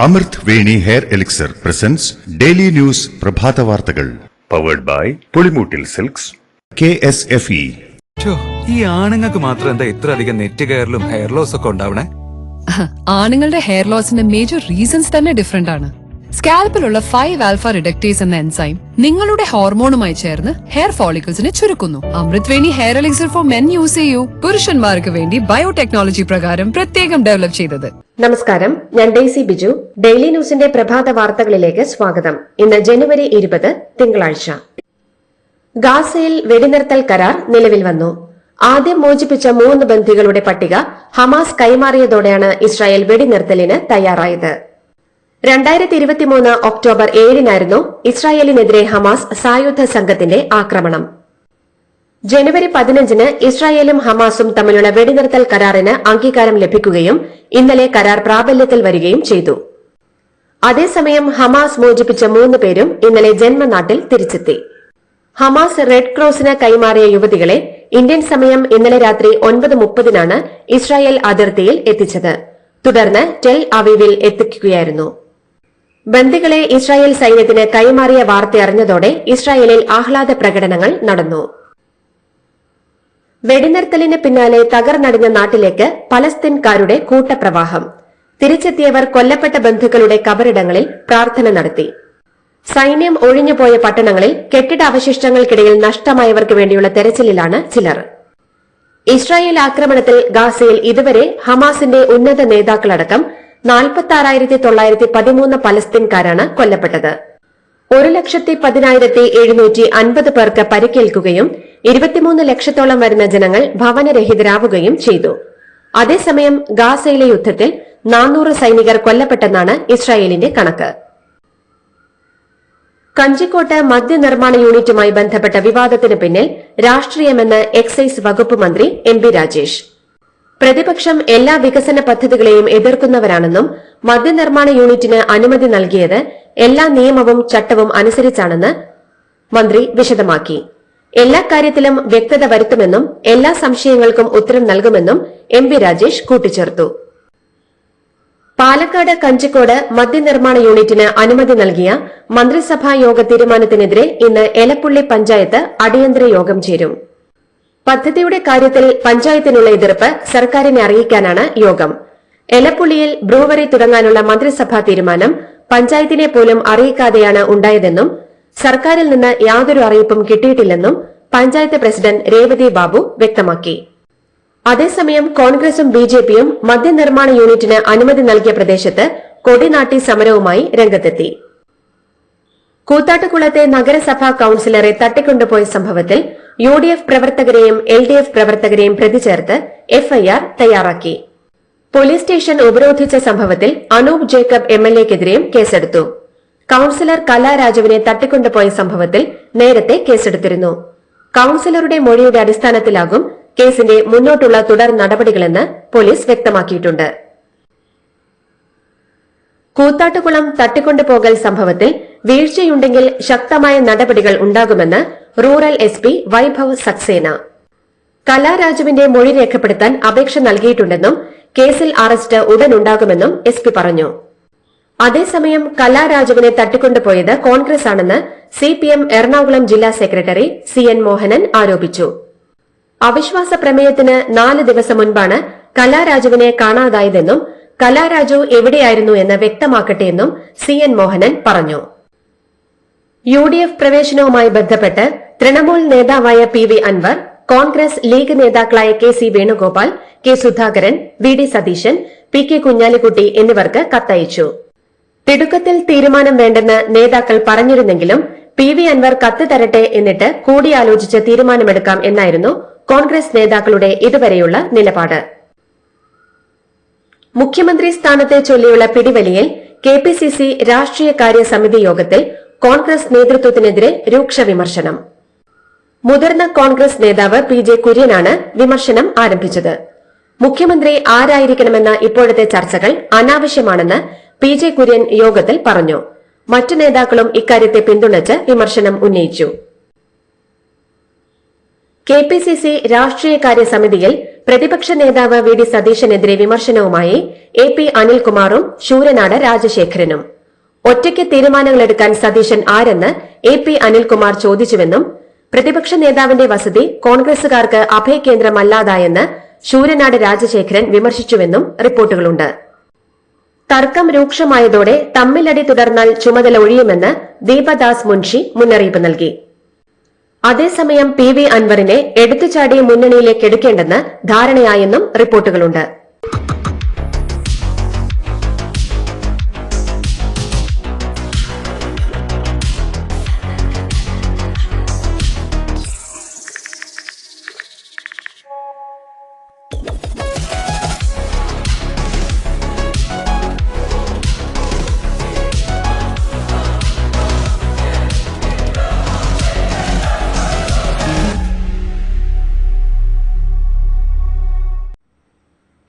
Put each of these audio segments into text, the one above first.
അമൃത് Veni hair elixir presents daily news പ്രഭാത വാർത്തകൾ powered by Pulimoottil silks KSFE. ഈ ആണുങ്ങൾക്ക് മാത്രം എന്താ ഇത്ര അധികം നെറ്റ് കെയറിലും ഹെയർ ലോസ് ഒക്കെ ഉണ്ടാവണേ? ആണുങ്ങളുടെ ഹെയർ ലോസിന്റെ മേജർ റീസൺസ് തന്നെ ഡിഫറെന്റ് ആണ്. സ്കാൽപ്പിലുള്ള 5 ആൽഫ റിഡക്ടേസ് എന്ന എൻസൈം നിങ്ങളുടെ ഹോർമോണുമായി ചേർന്ന് ഹെയർ ഫോളിക്കിൾസിനെ ചുരുക്കുന്നു. Amrit Veni hair elixir for men use ചെയ്യൂ. പുരുഷന്മാർക്ക് വേണ്ടി ബയോടെക്നോളജി പ്രകാരം പ്രത്യേകം ഡെവലപ്പ് ചെയ്തത്. നമസ്കാരം, ഞാൻ ഡെയ്സി ബിജു. ഡെയിലി ന്യൂസിന്റെ പ്രഭാത വാർത്തകളിലേക്ക് സ്വാഗതം. ഇന്ന് ജനുവരി 20 തിങ്കളാഴ്ച. ഗാസയിൽ വെടിനിർത്തൽ കരാർ നിലവിൽ വന്നു. ആദ്യം മോചിപ്പിച്ച 3 ബന്ദികളുടെ പട്ടിക ഹമാസ് കൈമാറിയതോടെയാണ് ഇസ്രായേൽ വെടിനിർത്തലിന് തയ്യാറായത്. 2023 ഒക്ടോബർ 7-നായിരുന്നു ഇസ്രായേലിനെതിരെ ഹമാസ് സായുധ സംഘത്തിന്റെ ആക്രമണം. ജനുവരി 15-ന് ഇസ്രായേലും ഹമാസും തമ്മിലുള്ള വെടിനിർത്തൽ കരാറിന് അംഗീകാരം ലഭിക്കുകയും ഇന്നലെ കരാർ പ്രാബല്യത്തിൽ വരികയും ചെയ്തു. അതേസമയം ഹമാസ് മോചിപ്പിച്ച 3 പേരും ഇന്നലെ ജന്മനാട്ടിൽ തിരിച്ചെത്തി. ഹമാസ് റെഡ് ക്രോസിന് കൈമാറിയ യുവതികളെ ഇന്ത്യൻ സമയം ഇന്നലെ രാത്രി 9:30-നാണ് ഇസ്രായേൽ അതിർത്തിയിൽ എത്തിച്ചത്. തുടർന്ന് ടെൽ അവീവിൽ എത്തിക്കുകയായിരുന്നു. ബന്ദികളെ ഇസ്രായേൽ സൈന്യത്തിന് കൈമാറിയ വാർത്തയറിഞ്ഞതോടെ ഇസ്രായേലിൽ ആഹ്ലാദ പ്രകടനങ്ങൾ നടന്നു. വെടിനിർത്തലിന് പിന്നാലെ തകർന്നടിഞ്ഞ നാട്ടിലേക്ക് പലസ്തീൻകാരുടെ കൂട്ടപ്രവാഹം. തിരിച്ചെത്തിയവർ കൊല്ലപ്പെട്ട ബന്ധുക്കളുടെ കബറിടങ്ങളിൽ പ്രാർത്ഥന നടത്തി. സൈന്യം ഒഴിഞ്ഞുപോയ പട്ടണങ്ങളിൽ കെട്ടിടാവശിഷ്ടങ്ങൾക്കിടയിൽ നഷ്ടമായവർക്ക് വേണ്ടിയുള്ള തെരച്ചിലിലാണ് ചിലർ. ഇസ്രായേൽ ആക്രമണത്തിൽ ഗാസയിൽ ഇതുവരെ ഹമാസിന്റെ ഉന്നത നേതാക്കളടക്കം 46,913 പലസ്തീൻകാരാണ് കൊല്ലപ്പെട്ടത്. 1,10,750 പേർക്ക് പരിക്കേൽക്കുകയും 23 ലക്ഷത്തോളം വരുന്ന ജനങ്ങൾ ഭവനരഹിതരാവുകയും ചെയ്തു. അതേസമയം ഗാസയിലെ യുദ്ധത്തിൽ 400 സൈനികർ കൊല്ലപ്പെട്ടെന്നാണ് ഇസ്രായേലിന്റെ കണക്ക്. കഞ്ചിക്കോട്ട് മദ്യനിർമ്മാണ യൂണിറ്റുമായി ബന്ധപ്പെട്ട വിവാദത്തിന് പിന്നിൽ രാഷ്ട്രീയമെന്ന് എക്സൈസ് വകുപ്പ് മന്ത്രി MP രാജേഷ്. പ്രതിപക്ഷം എല്ലാ വികസന പദ്ധതികളെയും എതിർക്കുന്നവരാണെന്നും മദ്യനിർമ്മാണ യൂണിറ്റിന് അനുമതി നൽകിയത് എല്ലാ നിയമവും ചട്ടവും അനുസരിച്ചാണെന്ന് മന്ത്രി വിശദമാക്കി. എല്ലാ കാര്യത്തിലും വ്യക്തത വരുത്തുമെന്നും എല്ലാ സംശയങ്ങൾക്കും ഉത്തരം നൽകുമെന്നും MP രാജേഷ് കൂട്ടിച്ചേർത്തു. പാലക്കാട് കഞ്ചിക്കോട് മദ്യനിർമ്മാണ യൂണിറ്റിന് അനുമതി നൽകിയ മന്ത്രിസഭാ യോഗ തീരുമാനത്തിനെതിരെ ഇന്ന് എലപ്പുള്ളി പഞ്ചായത്ത് അടിയന്തര യോഗം ചേരും. പദ്ധതിയുടെ കാര്യത്തിൽ പഞ്ചായത്തിനുള്ള എതിർപ്പ് സർക്കാരിനെ അറിയിക്കാനാണ് യോഗം. എലപ്പുള്ളിയിൽ ബ്രൂവറി തുടങ്ങാനുള്ള മന്ത്രിസഭാ തീരുമാനം പഞ്ചായത്തിനെ പോലും അറിയിക്കാതെയാണ് ഉണ്ടായതെന്നും സർക്കാരിൽ നിന്ന് യാതൊരു അറിയിപ്പും കിട്ടിയിട്ടില്ലെന്നും പഞ്ചായത്ത് പ്രസിഡന്റ് രേവതി ബാബു വ്യക്തമാക്കി. അതേസമയം കോൺഗ്രസും BJPയും മദ്യനിർമ്മാണ യൂണിറ്റിന് അനുമതി നൽകിയ പ്രദേശത്ത് കൊടിനാട്ടി സമരവുമായി രംഗത്തെത്തി. കൂത്താട്ടുകുളത്തെ നഗരസഭാ കൌൺസിലറെ തട്ടിക്കൊണ്ടുപോയ സംഭവത്തിൽ UDF പ്രവർത്തകരെയും LDF പ്രവർത്തകരെയും പ്രതി ചേർത്ത് FIR തയ്യാറാക്കി. പോലീസ് സ്റ്റേഷൻ ഉപരോധിച്ച സംഭവത്തിൽ അനൂപ് ജേക്കബ് MLA-ക്കെതിരെയും കേസെടുത്തു. കൌൺസിലർ കലാരാജുവിനെ തട്ടിക്കൊണ്ടുപോയ സംഭവത്തിൽ നേരത്തെ കേസെടുത്തിരുന്നു. കൌൺസിലറുടെ മൊഴിയുടെ അടിസ്ഥാനത്തിലാകും കേസിന്റെ മുന്നോട്ടുള്ള തുടർ നടപടികളെന്ന് പോലീസ് വ്യക്തമാക്കിയിട്ടുണ്ട്. കൂത്താട്ടുകുളം തട്ടിക്കൊണ്ടുപോകൽ സംഭവത്തിൽ വീഴ്ചയുണ്ടെങ്കിൽ ശക്തമായ നടപടികൾ ഉണ്ടാകുമെന്ന് റൂറൽ SP വൈഭവ് സക്സേന. കലാരാജുവിന്റെ മൊഴി രേഖപ്പെടുത്താൻ അപേക്ഷ നൽകിയിട്ടുണ്ടെന്നും കേസിൽ അറസ്റ്റ് ഉടനുണ്ടാകുമെന്നും SP പറഞ്ഞു. അതേസമയം കലാരാജുവിനെ തട്ടിക്കൊണ്ടുപോയത് കോൺഗ്രസ് ആണെന്ന് CPM എറണാകുളം ജില്ലാ സെക്രട്ടറി CN മോഹനൻ ആരോപിച്ചു. അവിശ്വാസ പ്രമേയത്തിന് 4 ദിവസം മുൻപാണ് കലാരാജുവിനെ കാണാതായതെന്നും കലാരാജു എവിടെയായിരുന്നു എന്ന് വ്യക്തമാക്കട്ടെയെന്നും CN മോഹനൻ പറഞ്ഞു. UDF പ്രവേശനവുമായി ബന്ധപ്പെട്ട് തൃണമൂൽ നേതാവായ PV അൻവർ, കോൺഗ്രസ് ലീഗ് നേതാക്കളായ KC Venugopal, K Sudhakaran, VD Satheesan, PK Kunhalikutty എന്നിവർക്ക് കത്തയച്ചു. തിടുക്കത്തിൽ തീരുമാനം വേണ്ടെന്ന് നേതാക്കൾ പറഞ്ഞിരുന്നെങ്കിലും PV അൻവർ കത്ത് തരട്ടെ, എന്നിട്ട് കൂടിയാലോചിച്ച് തീരുമാനമെടുക്കാം എന്നായിരുന്നു കോൺഗ്രസ് നേതാക്കളുടെ ഇതുവരെയുള്ള നിലപാട്. മുഖ്യമന്ത്രി സ്ഥാനത്തെ ചൊല്ലിയുള്ള പിടിവലിയിൽ KPCC രാഷ്ട്രീയകാര്യ സമിതി യോഗത്തിൽ കോൺഗ്രസ് നേതൃത്വത്തിനെതിരെ രൂക്ഷ വിമർശനം. മുതിർന്ന കോൺഗ്രസ് നേതാവ് PJ കുര്യനാണ് വിമർശനം ആരംഭിച്ചത്. മുഖ്യമന്ത്രി ആരായിരിക്കണമെന്ന ഇപ്പോഴത്തെ ചർച്ചകൾ അനാവശ്യമാണെന്ന് PJ കുര്യൻ യോഗത്തിൽ പറഞ്ഞു. മറ്റു നേതാക്കളും ഇക്കാര്യത്തെ പിന്തുണച്ച് വിമർശനം ഉന്നയിച്ചു. KPCC രാഷ്ട്രീയകാര്യ സമിതിയിൽ പ്രതിപക്ഷ നേതാവ് വി ഡി സതീശനെതിരെ വിമർശനവുമായി AP അനിൽകുമാറും ശൂരനാട് രാജശേഖരനും. ഒറ്റയ്ക്ക് തീരുമാനങ്ങളെടുക്കാൻ സതീശൻ ആരെന്ന് AP അനിൽകുമാർ ചോദിച്ചുവെന്നും പ്രതിപക്ഷ നേതാവിന്റെ വസതി കോൺഗ്രസുകാർക്ക് അഭയകേന്ദ്രമല്ലാതായെന്ന് ശൂരനാട് രാജശേഖരൻ വിമർശിച്ചുവെന്നും റിപ്പോർട്ടുകളുണ്ട്. തർക്കം രൂക്ഷമായതോടെ തമ്മിലടി തുടർന്നാൽ ചുമതല ഒഴിയുമെന്ന് ദീപദാസ് മുൻഷി മുന്നറിയിപ്പ് നൽകി. അതേസമയം PV അൻവറിനെ എടുത്തുചാടി മുന്നണിയിലേക്ക് എടുക്കേണ്ടെന്ന് ധാരണയായെന്നും റിപ്പോർട്ടുകളുണ്ട്.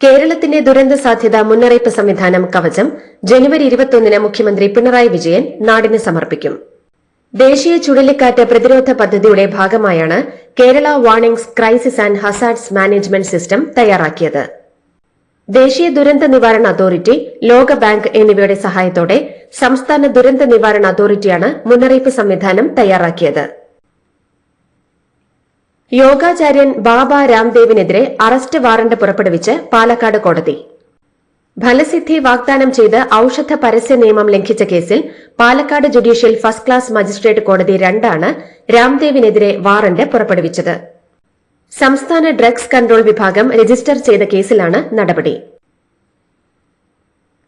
കേരളത്തിന്റെ ദുരന്ത സാധ്യതാ മുന്നറിയിപ്പ് സംവിധാനം കവചം ജനുവരി 21-ന് മുഖ്യമന്ത്രി പിണറായി വിജയൻ നാടിന് സമർപ്പിക്കും. ദേശീയ ചുഴലിക്കാറ്റ് പ്രതിരോധ പദ്ധതിയുടെ ഭാഗമായാണ് Kerala warnings crisis and hazards management system തയ്യാറാക്കിയത്. ദേശീയ ദുരന്ത നിവാരണ അതോറിറ്റി, ലോകബാങ്ക് എന്നിവയുടെ സഹായത്തോടെ സംസ്ഥാന ദുരന്ത നിവാരണ അതോറിറ്റിയാണ് മുന്നറിയിപ്പ് സംവിധാനം തയ്യാറാക്കിയത്. യോഗാചാര്യൻ ബാബ രാംദേവിനെതിരെ അറസ്റ്റ് വാറന്റ് പുറപ്പെടുവിച്ച് പാലക്കാട് കോടതി. ഫലസിദ്ധി വാഗ്ദാനം ചെയ്ത് ഔഷധ പരസ്യ നിയമം ലംഘിച്ച കേസിൽ Palakkad judicial first class magistrate കോടതി 2 രാംദേവിനെതിരെ വാറന്റ് പുറപ്പെടുവിച്ചത്. സംസ്ഥാന ഡ്രഗ്സ് കൺട്രോൾ വിഭാഗം രജിസ്റ്റർ ചെയ്ത കേസിലാണ് നടപടി.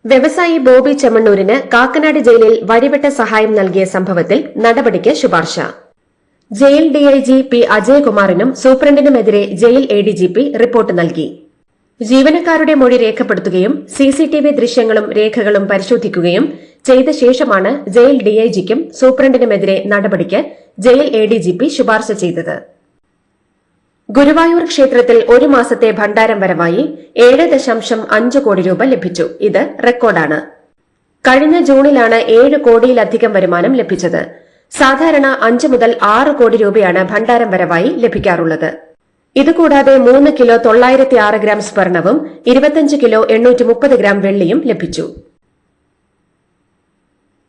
വ്യവസായി ബോബി ചെമ്മണ്ണൂരിന് കാക്കനാട് ജയിലിൽ വഴിവിട്ട സഹായം നൽകിയ സംഭവത്തിൽ നടപടിക്ക് ശുപാർശ. ജയിൽ DIG P അജയകുമാറിനും സൂപ്രണ്ടിനുമെതിരെ ജയിൽ ADGP റിപ്പോർട്ട് നൽകി. ജീവനക്കാരുടെ മൊഴി രേഖപ്പെടുത്തുകയും CCTV ദൃശ്യങ്ങളും രേഖകളും പരിശോധിക്കുകയും ചെയ്ത ശേഷമാണ് ജയിൽ DIGക്കും സൂപ്രണ്ടിനുമെതിരെ നടപടിക്ക് ജയിൽ ADGP ശുപാർശ ചെയ്തത്. ഗുരുവായൂർ ക്ഷേത്രത്തിൽ ഒരു മാസത്തെ ഭണ്ഡാരം വരവായി 7.5 കോടി രൂപ ലഭിച്ചു. ഇത് റെക്കോർഡാണ്. കഴിഞ്ഞ ജൂണിലാണ് 7 കോടിയിലധികം വരുമാനം ലഭിച്ചത്. സാധാരണ 5 മുതൽ 6 കോടി രൂപയാണ് ഭണ്ഡാരം വരവായി ലഭിക്കാറുള്ളത്. ഇതുകൂടാതെ 3 കിലോ 906 ഗ്രാം സ്വർണവും 25 കിലോ 830 ഗ്രാം വെള്ളിയും ലഭിച്ചു.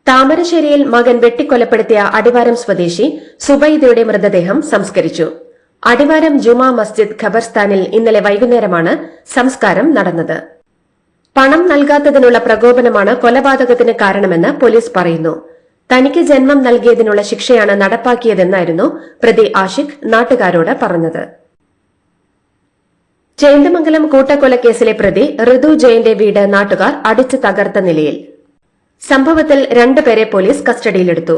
താമരശ്ശേരിയിൽ മകൻ വെട്ടിക്കൊലപ്പെടുത്തിയ അടിവാരം സ്വദേശി സുബൈദയുടെ മൃതദേഹം സംസ്കരിച്ചു. അടിവാരം ജുമാ മസ്ജിദ് ഖബർസ്ഥാനിൽ ഇന്നലെ വൈകുന്നേരമാണ് സംസ്കാരം നടന്നത്. പണം നൽകാത്തതിനുള്ള പ്രകോപനമാണ് കൊലപാതകത്തിന് കാരണമെന്ന് പോലീസ് പറയുന്നു. തനിക്ക് ജന്മം നൽകിയതിനുള്ള ശിക്ഷയാണ് നടപ്പാക്കിയതെന്നായിരുന്നു പ്രതി ആഷിഖ് നാട്ടുകാരോട് പറഞ്ഞത്. ചേന്ദമംഗലം കൂട്ടക്കൊലക്കേസിലെ പ്രതി ഋതു ജയന്റെ വീട് നാട്ടുകാർ അടിച്ചു തകർത്ത നിലയിൽ. സംഭവത്തിൽ 2 പേരെ പോലീസ് കസ്റ്റഡിയിലെടുത്തു.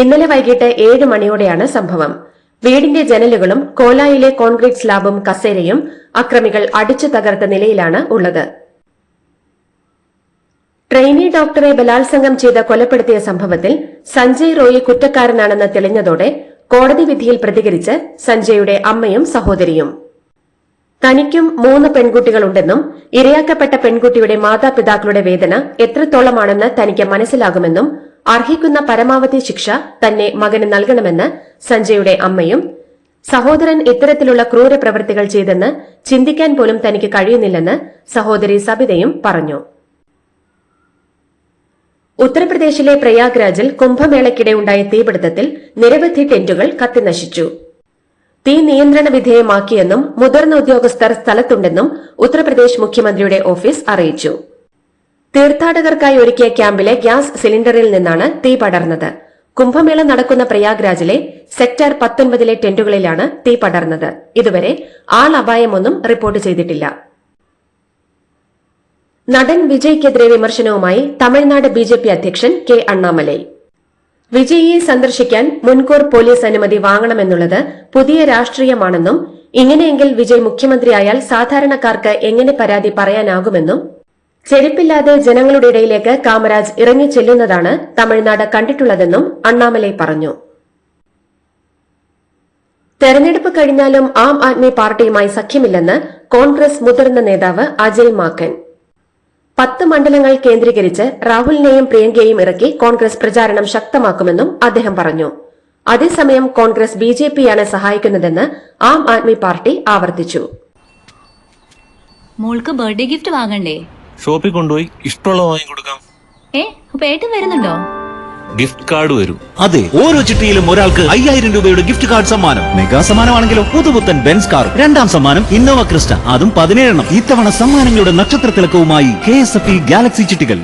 ഇന്നലെ വൈകിട്ട് 7 മണിയോടെയാണ് സംഭവം. വീടിന്റെ ജനലുകളും കോലായിലെ കോൺക്രീറ്റ് സ്ലാബും കസേരയും അക്രമികൾ അടിച്ചു തകർത്ത നിലയിലാണ് ഉള്ളത്. ട്രെയിനി ഡോക്ടറെ ബലാത്സംഗം ചെയ്ത് കൊലപ്പെടുത്തിയ സംഭവത്തിൽ സഞ്ജയ് റോയി കുറ്റക്കാരനാണെന്ന് തെളിഞ്ഞതോടെ കോടതി വിധിയിൽ പ്രതികരിച്ച് സഞ്ജയുടെ അമ്മയും സഹോദരിയും. തനിക്കും 3 പെൺകുട്ടികളുണ്ടെന്നും ഇരയാക്കപ്പെട്ട പെൺകുട്ടിയുടെ മാതാപിതാക്കളുടെ വേദന എത്രത്തോളമാണെന്ന് തനിക്ക് മനസ്സിലാകുമെന്നും അർഹിക്കുന്ന പരമാവധി ശിക്ഷ തന്നെ മകന് നൽകണമെന്ന് സഞ്ജയുടെ അമ്മയും, സഹോദരൻ ഇത്തരത്തിലുള്ള ക്രൂര പ്രവൃത്തികൾ ചെയ്തെന്ന് ചിന്തിക്കാൻ പോലും തനിക്ക് കഴിയുന്നില്ലെന്ന് സഹോദരി സബിതയും പറഞ്ഞു. ഉത്തർപ്രദേശിലെ പ്രയാഗ്രാജിൽ കുംഭമേളയ്ക്കിടെ ഉണ്ടായ തീപിടുത്തത്തിൽ നിരവധി ടെന്റുകൾ കത്തിനശിച്ചു. തീ നിയന്ത്രണ വിധേയമാക്കിയെന്നും മുതിർന്ന ഉദ്യോഗസ്ഥർ സ്ഥലത്തുണ്ടെന്നും ഉത്തർപ്രദേശ് മുഖ്യമന്ത്രിയുടെ ഓഫീസ് അറിയിച്ചു. തീർത്ഥാടകർക്കായി ഒരുക്കിയ ക്യാമ്പിലെ ഗ്യാസ് സിലിണ്ടറിൽ നിന്നാണ് തീ പടർന്നത്. കുംഭമേള നടക്കുന്ന പ്രയാഗ്രാജിലെ സെക്ടർ 19 ടെന്റുകളിലാണ് തീ പടർന്നത്. ഇതുവരെ ആളപായമൊന്നും റിപ്പോർട്ട് ചെയ്തിട്ടില്ല. നടൻ വിജയ്ക്കെതിരെ വിമർശനവുമായി തമിഴ്നാട് BJP അധ്യക്ഷൻ K. അണ്ണാമലൈ. വിജയിയെ സന്ദർശിക്കാൻ മുൻകൂർ പോലീസ് അനുമതി വാങ്ങണമെന്നുള്ളത് പുതിയ രാഷ്ട്രീയമാണെന്നും ഇങ്ങനെയെങ്കിൽ വിജയ് മുഖ്യമന്ത്രിയായാൽ സാധാരണക്കാർക്ക് എങ്ങനെ പരാതി പറയാനാകുമെന്നും ചെരുപ്പില്ലാതെ ജനങ്ങളുടെ ഇടയിലേക്ക് കാമരാജ് ഇറങ്ങിച്ചെല്ലുന്നതാണ് തമിഴ്നാട് കണ്ടിട്ടുള്ളതെന്നും അണ്ണാമലൈ പറഞ്ഞു. തെരഞ്ഞെടുപ്പ് കഴിഞ്ഞാലും ആം ആദ്മി പാർട്ടിയുമായി സഖ്യമില്ലെന്ന് കോൺഗ്രസ് മുതിർന്ന നേതാവ് അജയ് മാക്കൻ. 10 മണ്ഡലങ്ങൾ കേന്ദ്രീകരിച്ച് രാഹുലിനെയും പ്രിയങ്കയെയും ഇറക്കി കോൺഗ്രസ് പ്രചാരണം ശക്തമാക്കുമെന്നും അദ്ദേഹം പറഞ്ഞു. അതേസമയം കോൺഗ്രസ് BJPയാണ് സഹായിക്കുന്നതെന്ന് ആം ആദ്മി പാർട്ടി ആവർത്തിച്ചു. മോൾക്ക് ബർത്ത്ഡേ ഗിഫ്റ്റ് വാങ്ങണ്ടേ? ഷോപ്പിൽ കൊണ്ടുപോയി ഇഷ്ടമുള്ള വാങ്ങിക്കൊടുക്കാം. അപ്പൊ ഏട്ടൻ വരുന്നുണ്ടോ? ഗിഫ്റ്റ് കാർഡ് വരും. അതെ, ഓരോ ചിട്ടിയിലും ഒരാൾക്ക് 5000 രൂപയുടെ ഗിഫ്റ്റ് കാർഡ് സമ്മാനം. മെഗാ സമ്മാനമാണെങ്കിലോ പുതുപുത്തൻ ബെൻസ് കാർ. രണ്ടാം സമ്മാനം ഇന്നോവ ക്രിസ്റ്റ, അതും 17 ഇത്തവണ സമ്മാനങ്ങളുടെ നക്ഷത്ര തിളക്കവുമായി KSFE ഗാലക്സി ചിട്ടികൾ.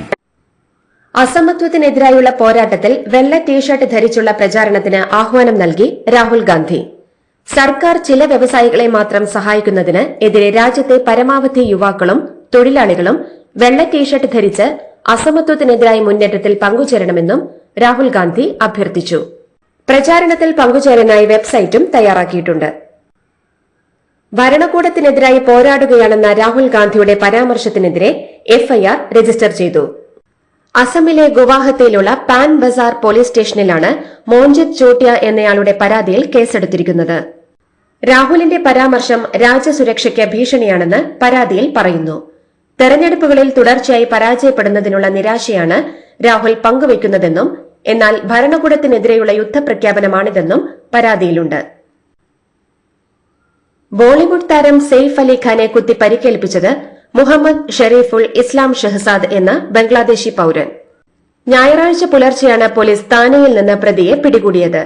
അസമത്വത്തിനെതിരായുള്ള പോരാട്ടത്തിൽ വെള്ള ടീഷർട്ട് ധരിച്ചുള്ള പ്രചാരണത്തിന് ആഹ്വാനം നൽകി രാഹുൽ ഗാന്ധി. സർക്കാർ ചില വ്യവസായികളെ മാത്രം സഹായിക്കുന്നതിന് എതിരെ രാജ്യത്തെ പരമാവധി യുവാക്കളും തൊഴിലാളികളും വെള്ള ടീഷർട്ട് ധരിച്ച് അസമത്വത്തിനെതിരായ മുന്നേറ്റത്തിൽ പങ്കുചേരണമെന്നും രാഹുൽ ഗാന്ധി അഭ്യർത്ഥിച്ചു. പ്രചാരണത്തിൽ പങ്കുചേരാനായി വെബ്സൈറ്റും തയ്യാറാക്കിയിട്ടുണ്ട്. ഭരണകൂടത്തിനെതിരായി പോരാടുകയാണെന്ന രാഹുൽ ഗാന്ധിയുടെ പരാമർശത്തിനെതിരെ FIR രജിസ്റ്റർ ചെയ്തു. അസമിലെ ഗുവാഹത്തിയിലുള്ള പാൻ ബസാർ പോലീസ് സ്റ്റേഷനിലാണ് മോൻജിത് ചോട്ടിയ എന്നയാളുടെ പരാതിയിൽ കേസെടുത്തിരിക്കുന്നത്. രാഹുലിന്റെ പരാമർശം രാജ്യസുരക്ഷയ്ക്ക് ഭീഷണിയാണെന്ന് പരാതിയിൽ പറയുന്നു. തെരഞ്ഞെടുപ്പുകളിൽ തുടർച്ചയായി പരാജയപ്പെടുന്നതിനുള്ള നിരാശയാണ് രാഹുൽ പങ്കുവയ്ക്കുന്നതെന്നും എന്നാൽ ഭരണകൂടത്തിനെതിരെയുള്ള യുദ്ധപ്രഖ്യാപനമാണിതെന്നും പരാതിയിലുണ്ട്. ബോളിവുഡ് താരം സെയ്ഫ് അലി ഖാനെ കുത്തി പരിക്കേൽപ്പിച്ചത് മുഹമ്മദ് ഷെരീഫുൾ ഇസ്ലാം ഷെഹസാദ് എന്ന ബംഗ്ലാദേശി പൌരൻ. ഞായറാഴ്ച പുലർച്ചെയാണ് പോലീസ് താനെയിൽ നിന്ന് പ്രതിയെ പിടികൂടിയത്.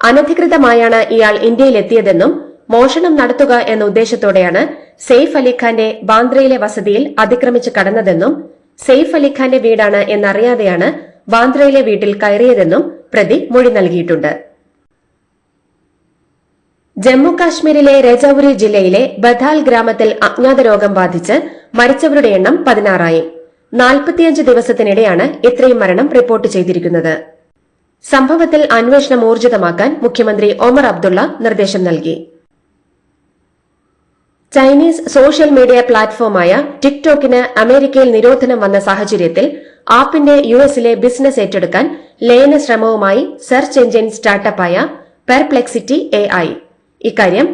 അനധികൃതമായാണ് ഇയാൾ ഇന്ത്യയിലെത്തിയതെന്നും മോഷണം നടത്തുക എന്ന ഉദ്ദേശത്തോടെയാണ് സെയ്ഫ് അലിഖാന്റെ ബാന്ദ്രയിലെ വസതിയിൽ അതിക്രമിച്ച് കടന്നതെന്നും സെയ്ഫ് അലിഖാന്റെ വീടാണ് എന്നറിയാതെയാണ് ബാന്ദ്രയിലെ വീട്ടിൽ കയറിയതെന്നും പ്രതി മൊഴി നൽകിയിട്ടുണ്ട്. ജമ്മു കാശ്മീരിലെ രജൌരി ജില്ലയിലെ ബഥാൽ ഗ്രാമത്തിൽ അജ്ഞാത രോഗം ബാധിച്ച് മരിച്ചവരുടെ എണ്ണം 16ആയി. 45 ദിവസത്തിനിടെയാണ് ഇത്രയും മരണം റിപ്പോർട്ട് ചെയ്തിരിക്കുന്നത്. സംഭവത്തിൽ അന്വേഷണം ഊർജിതമാക്കാൻ മുഖ്യമന്ത്രി ഒമർ അബ്ദുള്ള നിർദ്ദേശം നൽകി. ചൈനീസ് സോഷ്യൽ മീഡിയ പ്ലാറ്റ്ഫോമായ ടിക്ടോക്കിന് അമേരിക്കയിൽ നിരോധനം വന്ന സാഹചര്യത്തിൽ ആപ്പിന്റെ യുഎസിലെ ബിസിനസ് ഏറ്റെടുക്കാൻ ലയന ശ്രമവുമായി സെർച്ച് എഞ്ചിൻ സ്റ്റാർട്ടപ്പായ പെർപ്ലെക്സിറ്റി AI. ഇക്കാര്യം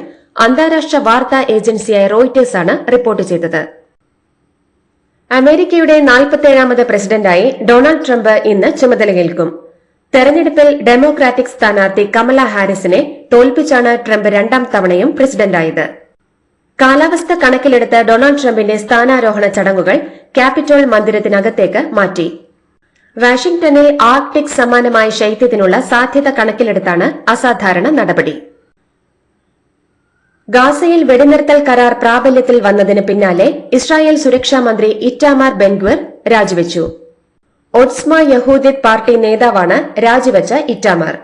അന്താരാഷ്ട്ര വാർത്താ ഏജൻസിയായ റോയിറ്റേഴ്സാണ് റിപ്പോർട്ട് ചെയ്തത്. അമേരിക്കയുടെ 47ാമത് പ്രസിഡന്റായി ഡൊണാൾഡ് ട്രംപ് ഇന്ന് ചുമതലയേൽക്കും. തെരഞ്ഞെടുപ്പിൽ ഡെമോക്രാറ്റിക് സ്ഥാനാർത്ഥി കമല ഹാരിസിനെ തോൽപ്പിച്ചാണ് ട്രംപ് രണ്ടാം തവണയും പ്രസിഡന്റായത്. കാലാവസ്ഥ കണക്കിലെടുത്ത് ഡൊണാൾഡ് ട്രംപിന്റെ സ്ഥാനാരോഹണ ചടങ്ങുകൾ ക്യാപിറ്റോൾ മന്ദിരത്തിനകത്തേക്ക് മാറ്റി. വാഷിംഗ്ടണിൽ ആർക്ടിക് സമാനമായ ശൈത്യത്തിനുള്ള സാധ്യത കണക്കിലെടുത്താണ് അസാധാരണ നടപടി. ഗാസയിൽ വെടിനിർത്തൽ കരാർ പ്രാബല്യത്തിൽ വന്നതിന് പിന്നാലെ ഇസ്രായേൽ സുരക്ഷാ മന്ത്രി ഇറ്റാമാർ ബെൻഗ്വിർ രാജിവെച്ചു. ഒട്സ്മ യഹൂദിത് പാർട്ടി നേതാവാണ് രാജിവെച്ച ഇറ്റാമാർ.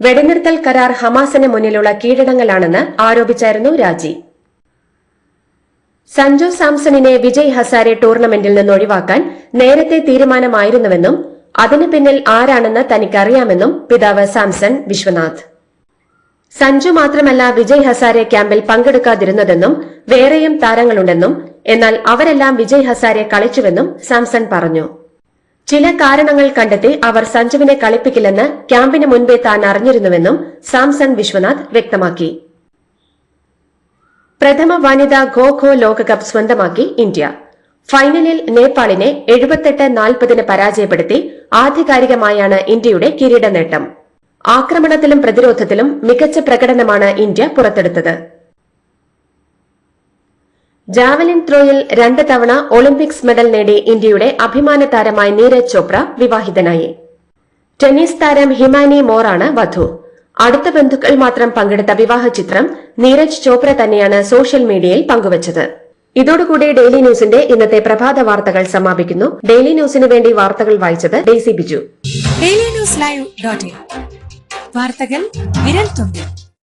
വെടിനിർത്തൽ കരാർ ഹമാസിന് മുന്നിലുള്ള കീഴടങ്ങലാണെന്ന് ആരോപിച്ചായിരുന്നു രാജി. സഞ്ജു സാംസണിനെ വിജയ് ഹസാരെ ടൂർണമെന്റിൽ നിന്ന് ഒഴിവാക്കാൻ നേരത്തെ തീരുമാനമായിരുന്നുവെന്നും അതിന് പിന്നിൽ ആരാണെന്ന് തനിക്കറിയാമെന്നും പിതാവ് സാംസൺ വിശ്വനാഥ്. സഞ്ജു മാത്രമല്ല വിജയ് ഹസാരെ ക്യാമ്പിൽ പങ്കെടുക്കാതിരുന്നതെന്നും വേറെയും താരങ്ങളുണ്ടെന്നും എന്നാൽ അവരെല്ലാം വിജയ് ഹസാരെ കളിച്ചുവെന്നും സാംസൺ പറഞ്ഞു. ചില കാരണങ്ങൾ കണ്ടെത്തി അവർ സഞ്ജുവിനെ കളിപ്പിക്കില്ലെന്ന് ക്യാമ്പിന് മുൻപേ താൻ അറിഞ്ഞിരുന്നുവെന്നും സാംസൺ വിശ്വനാഥ് വ്യക്തമാക്കി. പ്രഥമ വനിതാ ഖോ ലോകകപ്പ് സ്വന്തമാക്കി ഇന്ത്യ. ഫൈനലിൽ നേപ്പാളിനെ 78-40 പരാജയപ്പെടുത്തി ആധികാരികമായാണ് ഇന്ത്യയുടെ കിരീട നേട്ടം. ആക്രമണത്തിലും പ്രതിരോധത്തിലും മികച്ച പ്രകടനമാണ് ഇന്ത്യ പുറത്തെടുത്തത്. ജാവലിൻ ത്രോയിൽ 2 തവണ ഒളിമ്പിക്സ് മെഡൽ നേടി ഇന്ത്യയുടെ അഭിമാന താരമായ നീരജ് ചോപ്ര വിവാഹിതനായി. ടെന്നീസ് താരം ഹിമാനി മോറാണ് വധു. അടുത്ത ബന്ധുക്കൾ മാത്രം പങ്കെടുത്ത വിവാഹ ചിത്രം നീരജ് ചോപ്ര തന്നെയാണ് സോഷ്യൽ മീഡിയയിൽ പങ്കുവച്ചത്. ഇതോടുകൂടി ഡെയിലി ന്യൂസിന്റെ ഇന്നത്തെ പ്രഭാത വാർത്തകൾ സമാപിക്കുന്നു. ഡെയിലി ന്യൂസിന് വേണ്ടി വാർത്തകൾ വായിച്ചത് ഡെയ്സി ബിജു. ഡെയിലി ന്യൂസ് ലൈവ്.in വാർത്തകൾ വിരൽ തുമ്പിൽ.